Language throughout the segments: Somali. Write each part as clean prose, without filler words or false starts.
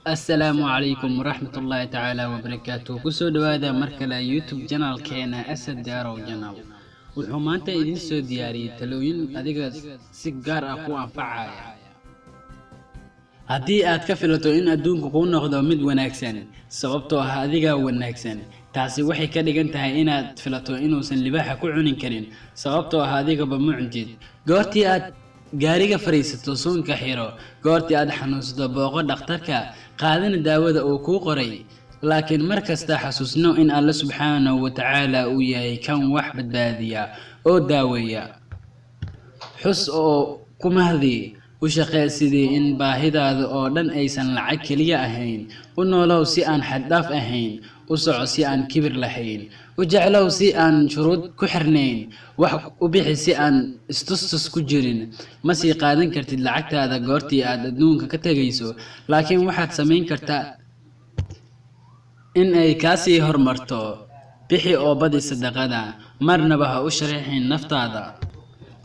السلام عليكم ورحمة الله تعالى وبركاته. كسو دوادا مركلا يوتيوب جانال كينا أسد دارو جانال وحمانتا إذن سو دياري تلوين أديغا سيجار أقوى أنفعايا haddii aad ka filato in adduunku kuu noqdo mid wanaagsan sababtoo ah adiga wanaagsan taasi waxay ka dhigan tahay inaad filato inuusan libaaxa ku cunin karin sababtoo ah adiga ba mucjid goortii aad gaariga fariisato suunka xiro goortii aad xanuunsato booqo dhakhtarka qaadina daawada uu kuu qoray laakiin markasta xasuusno in Alle subxaanahu wa ta'aala uu yahay kan wax badbaadiya oo daaweeya xus oo kumahdi وشقي سيدي إن باهداد أو دن أيسن لعك كليا أهين ونولو سي أن حداف أهين وسعو سي أن كبر لحين وجعلو سي أن شروط كحرنين وبيحي سي أن استسس كجرين مسي قادن كرتي لعك هذا قورتي أدنون كتغيسو لكن واحد سمين كرتا إن أي كاسي هرمرتو بيحي أو بدي صدقادا مرنبها وشريحين نفتادا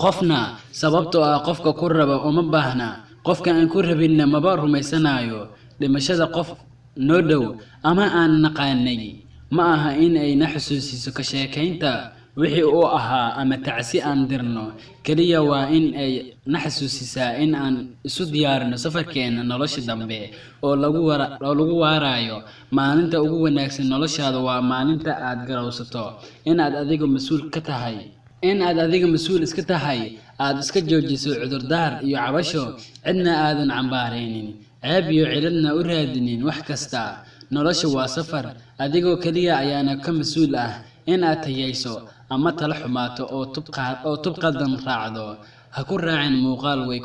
qofna sababtoo ah qofka ku raba uma baahna qofka aan ku rabinna maba rumaysanayo dhimashada qof noo dhow ama aan naqaanay ma aha in ay na xusuusiso ka sheekaynta wixii uu ahaa ama tacsi aan dirno kaliya waa in ay na xusuusisaa in aan isu diyaarino safarkeena nolosha dambe oo lagu waarayo maalinta ugu wanaagsan noloshaada waa maalinta aad garowsato in aad adiga mas'uul ka tahay in aad adiga mas'uul iska tahay aad iska joojiso cudurdaar iyo cabasho cidna aadan cambaareynin ceeb iyo ciladna u raadinin wax kasta nolosha waa safar adigoo kaliya ayaana ka mas'uul ah in aad tayayso ama tala xumaato oo tubqadan raacdo ha ku raacin muuqaal way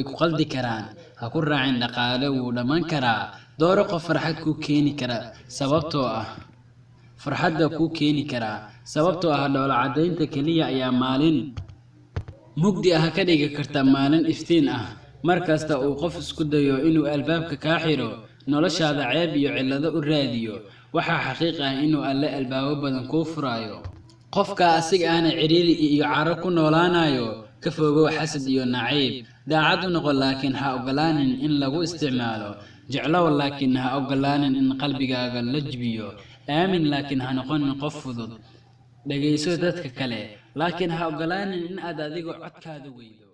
ku qaldi karaan ha ku raacin dhaqaale wuu dhamaan karaa dooro qof farxad ku keeni kara sababtoo ah farxadda ku keeni kara sababtoo ah dhoola cadaynta kaliya ayaa maalin mugdi ah ka dhigi karta maalin iftiin ah markasta uu qof isku dayo inuu albaabka ka xiro noloshaada ceeb iyo cilado u raadiyo waxa xaqiiq ah inuu Alle albaabo badan ku furayo qofka asiga aan ciriiri iyo caro ku noolaanayo ka fogow xasad iyo nacayb daacad u noqo laakiin ha ogolaanin in lagu isticmaalo jeclow laakiin ha ogolaanin in qalbigaaga la jibiyo aamin laakiin ha noqonin qof fudud dhageyso dadka kale laakiin ha ogolaanin in aad adigu codkaada weydo